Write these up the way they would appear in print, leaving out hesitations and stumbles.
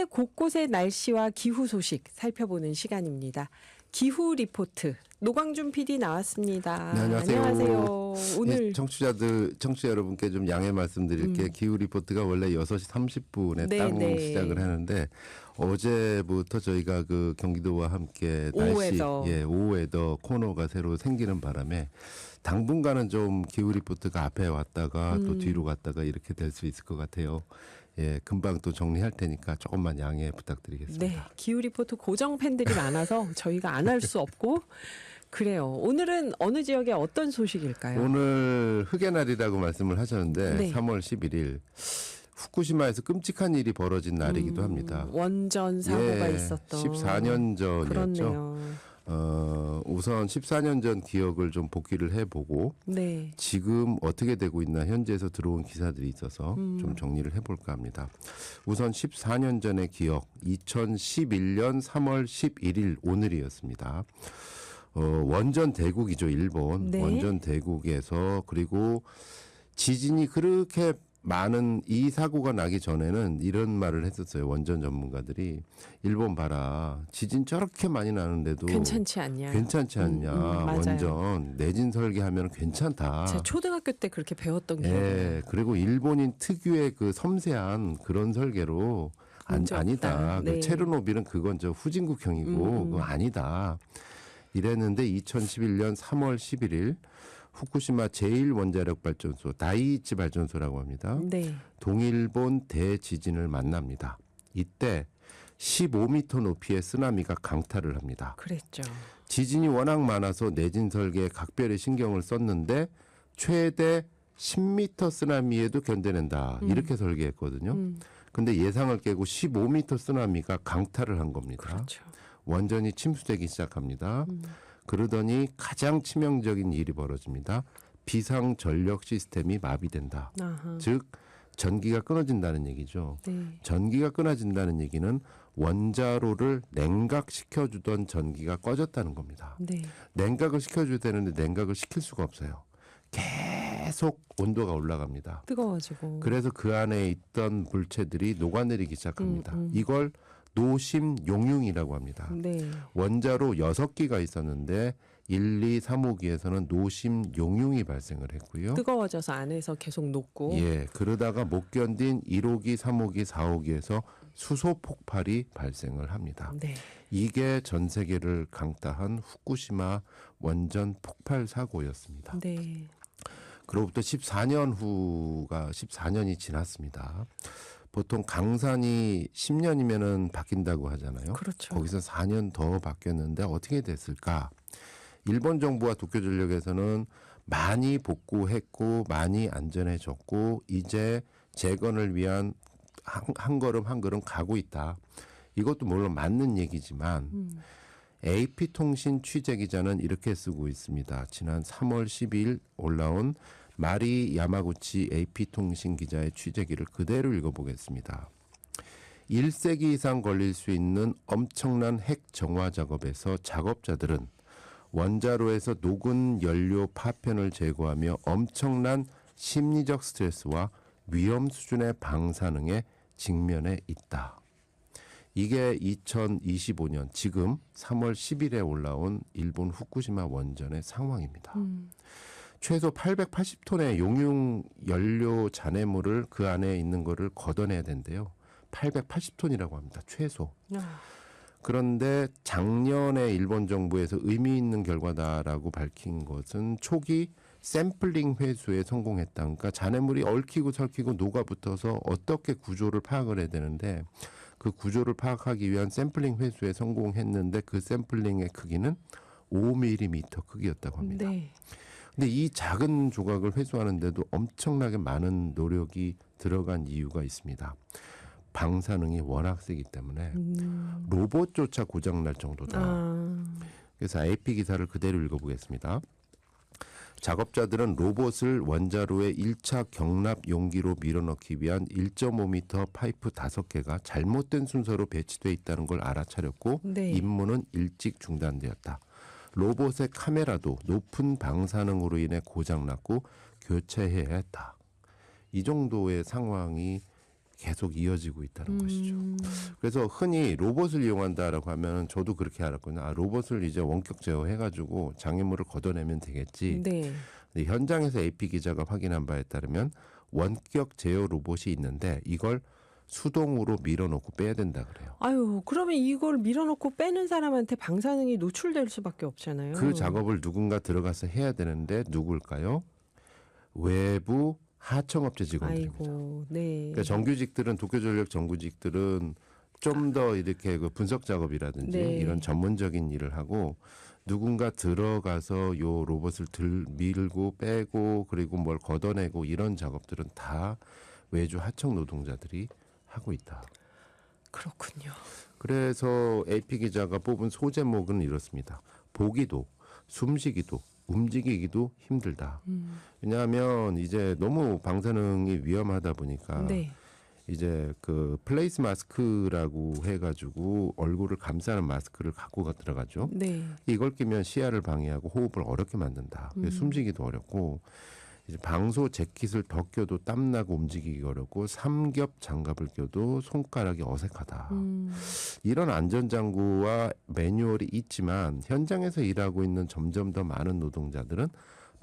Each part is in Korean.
세계 곳곳의 날씨와 기후 소식 살펴보는 시간입니다. 기후 리포트 노광준 PD 나왔습니다. 네, 안녕하세요. 오늘 네, 청취자 여러분께 좀 양해 말씀드릴게요. 기후 리포트가 원래 6시 30분에 땅 시작을 하는데 어제부터 저희가 그 경기도와 함께 날씨 오후에더 코너가 새로 생기는 바람에 당분간은 좀 기후 리포트가 앞에 왔다가 또 뒤로 갔다가 이렇게 될 수 있을 것 같아요. 예, 금방 또 정리할 테니까 조금만 양해 부탁드리겠습니다. 네, 기후 리포트 고정 팬들이 많아서 저희가 안 할 수 없고 그래요. 오늘은 어느 지역에 어떤 소식일까요? 오늘 흑의 날이라고 말씀을 하셨는데 3월 11일 후쿠시마에서 끔찍한 일이 벌어진 날이기도 합니다. 원전 사고가 있었던 14년 전이었죠. 그렇네요. 우선 14년 전 기억을 좀 복기를 해보고 지금 어떻게 되고 있나 현지에서 들어온 기사들이 있어서 좀 정리를 해볼까 합니다. 우선 14년 전의 기억 2011년 3월 11일 오늘이었습니다. 원전 대국이죠, 일본. 원전 대국에서 그리고 지진이 그렇게 많은 이 사고가 나기 전에는 이런 말을 했었어요. 원전 전문가들이 일본 봐라. 지진 저렇게 많이 나는데도 괜찮지 않냐. 원전 내진 설계하면 괜찮다. 제가 초등학교 때 그렇게 배웠던 기억이에요. 네. 그리고 일본인 특유의 그 섬세한 그런 설계로 아니다. 그 체르노빌은 그건 저 후진국형이고 그거 아니다. 이랬는데 2011년 3월 11일 후쿠시마 제1원자력발전소 다이이치 발전소라고 합니다. 동일본 대지진을 만납니다. 이때 15m 높이의 쓰나미가 강타를 합니다. 그랬죠. 지진이 워낙 많아서 내진 설계에 각별히 신경을 썼는데 최대 10m 쓰나미에도 견뎌낸다. 이렇게 설계했거든요. 근데 예상을 깨고 15m 쓰나미가 강타를 한 겁니다. 그렇죠. 원전이 침수되기 시작합니다. 그러더니 가장 치명적인 일이 벌어집니다. 비상 전력 시스템이 마비된다. 즉 전기가 끊어진다는 얘기죠. 전기가 끊어진다는 얘기는 원자로를 냉각시켜주던 전기가 꺼졌다는 겁니다. 냉각을 시켜줘야 되는데 냉각을 시킬 수가 없어요. 계속 온도가 올라갑니다. 뜨거워지고. 그래서 그 안에 있던 물체들이 녹아내리기 시작합니다. 이걸 노심용융이라고 합니다. 원자로 6기가 있었는데 1, 2, 3호기에서는 노심용융이 발생을 했고요. 뜨거워져서 안에서 계속 녹고. 예, 그러다가 못 견딘 1호기, 3호기, 4호기에서 수소 폭발이 발생을 합니다. 이게 전 세계를 강타한 후쿠시마 원전 폭발 사고였습니다. 그로부터 14년이 지났습니다. 보통 강산이 10년이면은 바뀐다고 하잖아요. 그렇죠. 거기서 4년 더 바뀌었는데 어떻게 됐을까? 일본 정부와 도쿄전력에서는 많이 복구했고 많이 안전해졌고 이제 재건을 위한 한 걸음 한 걸음 가고 있다. 이것도 물론 맞는 얘기지만 AP통신 취재기자는 이렇게 쓰고 있습니다. 지난 3월 12일 올라온 마리 야마구치 AP통신 기자의 취재기를 그대로 읽어보겠습니다. 1세기 이상 걸릴 수 있는 엄청난 핵 정화 작업에서 작업자들은 원자로에서 녹은 연료 파편을 제거하며 엄청난 심리적 스트레스와 위험 수준의 방사능에 직면해 있다. 이게 2025년 지금 3월 10일에 올라온 일본 후쿠시마 원전의 상황입니다. 최소 880톤의 용융 연료 잔해물을 그 안에 있는 거를 걷어내야 된대요. 880톤이라고 합니다. 최소. 그런데 작년에 일본 정부에서 의미 있는 결과다라고 밝힌 것은 초기 샘플링 회수에 성공했다. 그러니까 잔해물이 얽히고 설키고 녹아붙어서 어떻게 구조를 파악을 해야 되는데 그 구조를 파악하기 위한 샘플링 회수에 성공했는데 그 샘플링의 크기는 5mm 크기였다고 합니다. 근데 이 작은 조각을 회수하는데도 엄청나게 많은 노력이 들어간 이유가 있습니다. 방사능이 워낙 세기 때문에 로봇조차 고장날 정도다. 그래서 AP 기사를 그대로 읽어보겠습니다. 작업자들은 로봇을 원자로의 1차 경납 용기로 밀어넣기 위한 1.5m 파이프 5개가 잘못된 순서로 배치되어 있다는 걸 알아차렸고 임무는 일찍 중단되었다. 로봇의 카메라도 높은 방사능으로 인해 고장났고 교체해야 했다. 이 정도의 상황이 계속 이어지고 있다는 것이죠. 그래서 흔히 로봇을 이용한다라고 하면 저도 그렇게 알았거든요. 아, 로봇을 이제 원격 제어해가지고 장애물을 걷어내면 되겠지. 네. 근데 현장에서 AP 기자가 확인한 바에 따르면 원격 제어 로봇이 있는데 이걸 수동으로 밀어넣고 빼야 된다 그래요. 아유, 그러면 이걸 밀어넣고 빼는 사람한테 방사능이 노출될 수밖에 없잖아요. 그 작업을 누군가 들어가서 해야 되는데 누굴까요? 외부 하청업체 직원들입니다. 아이고, 네. 그러니까 정규직들은 도쿄전력 정규직들은 좀 더 이렇게 그 분석 작업이라든지 네. 이런 전문적인 일을 하고 누군가 들어가서 요 로봇을 밀고 빼고 그리고 뭘 걷어내고 이런 작업들은 다 외주 하청 노동자들이 하고 있다. 그렇군요. 그래서 AP 기자가 뽑은 소제목은 이렇습니다. 보기도, 숨쉬기도, 움직이기도 힘들다. 왜냐하면 이제 너무 방사능이 위험하다 보니까 네. 이제 그 플레이스 마스크라고 해가지고 얼굴을 감싸는 마스크를 갖고 들어가죠. 네. 이걸 끼면 시야를 방해하고 호흡을 어렵게 만든다. 그래서 숨쉬기도 어렵고 이제 방소 재킷을 더 껴도 땀나고 움직이기 어렵고 삼겹 장갑을 껴도 손가락이 어색하다. 이런 안전장구와 매뉴얼이 있지만 현장에서 일하고 있는 점점 더 많은 노동자들은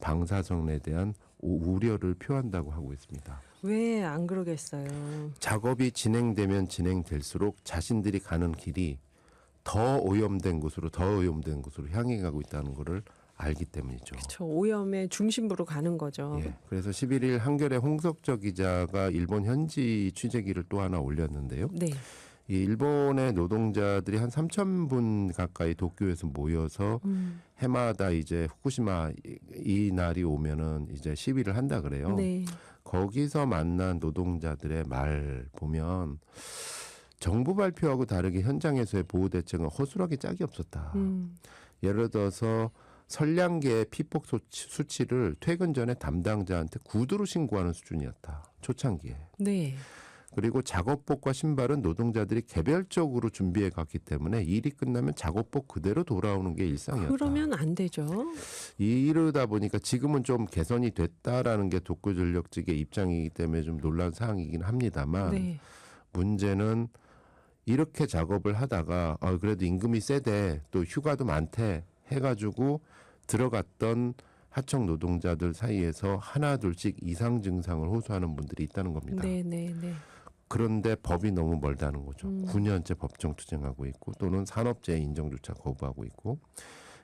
방사선에 대한 우려를 표한다고 하고 있습니다. 왜 안 그러겠어요? 작업이 진행되면 진행될수록 자신들이 가는 길이 더 오염된 곳으로 향해 가고 있다는 것을 알기 때문이죠. 저 오염의 중심부로 가는 거죠. 예, 그래서 11일 한겨레 홍석저 기자가 일본 현지 취재기를 또 하나 올렸는데요. 네. 이 일본의 노동자들이 한 3,000분 가까이 도쿄에서 모여서 해마다 이제 후쿠시마 이 날이 오면은 이제 시위를 한다 그래요. 네. 거기서 만난 노동자들의 말 보면 정부 발표하고 다르게 현장에서의 보호 대책은 허술하게 짝이 없었다. 예를 들어서 선량계의 피폭 수치를 퇴근 전에 담당자한테 구두로 신고하는 수준이었다. 초창기에. 네. 그리고 작업복과 신발은 노동자들이 개별적으로 준비해 갔기 때문에 일이 끝나면 작업복 그대로 돌아오는 게 일상이었다. 그러면 안 되죠. 이러다 보니까 지금은 좀 개선이 됐다라는 게 도쿄전력 측의 입장이기 때문에 좀 놀라운 사항이긴 합니다만 네. 문제는 이렇게 작업을 하다가 그래도 임금이 세대 또 휴가도 많대 해가지고 들어갔던 하청 노동자들 사이에서 하나 둘씩 이상 증상을 호소하는 분들이 있다는 겁니다. 네, 네, 네. 그런데 법이 너무 멀다는 거죠. 9년째 법정 투쟁하고 있고 또는 산업재해 인정조차 거부하고 있고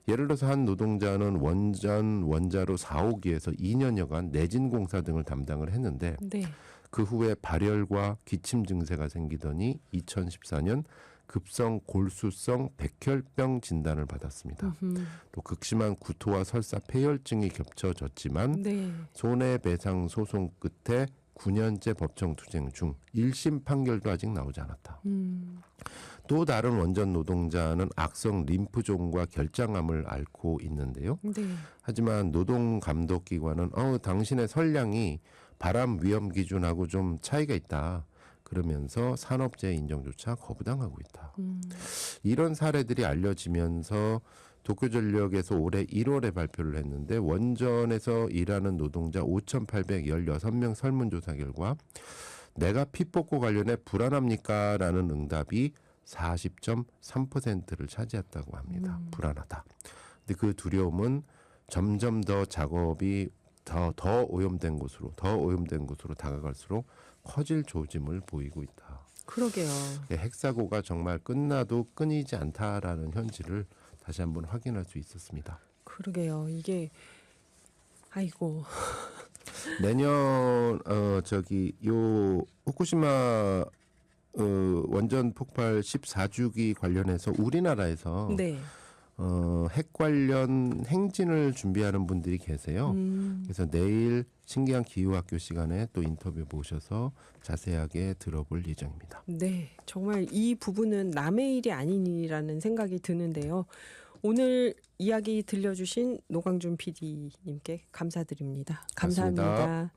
예를 들어서 한 노동자는 원자로 4호기에서 2년여간 내진공사 등을 담당을 했는데 네. 그 후에 발열과 기침 증세가 생기더니 2014년 급성 골수성 백혈병 진단을 받았습니다. 또 극심한 구토와 설사 폐혈증이 겹쳐졌지만 네. 손해배상 소송 끝에 9년째 법정 투쟁 중 1심 판결도 아직 나오지 않았다. 또 다른 원전 노동자는 악성 림프종과 결장암을 앓고 있는데요. 네. 하지만 노동감독기관은 당신의 선량이 바람 위험 기준하고 좀 차이가 있다. 그러면서 산업재해 인정조차 거부당하고 있다. 이런 사례들이 알려지면서 도쿄전력에서 올해 1월에 발표를 했는데 원전에서 일하는 노동자 5,816명 설문조사 결과 내가 피 뽑고 관련해 불안합니까? 라는 응답이 40.3%를 차지했다고 합니다. 불안하다. 근데 그 두려움은 점점 더 작업이 더 오염된 곳으로 다가갈수록 커질 조짐을 보이고 있다. 그러게요. 핵사고가 정말 끝나도 끊이지 않다라는 현실을 다시 한번 확인할 수 있었습니다. 그러게요. 이게 아이고. 내년 후쿠시마 원전 폭발 14주기 관련해서 우리나라에서 네. 핵 관련 행진을 준비하는 분들이 계세요. 그래서 내일 신기한 기후학교 시간에 또 인터뷰 모셔서 자세하게 들어볼 예정입니다. 네. 정말 이 부분은 남의 일이 아니라는 생각이 드는데요. 오늘 이야기 들려주신 노광준 PD님께 감사드립니다. 감사합니다. 고맙습니다.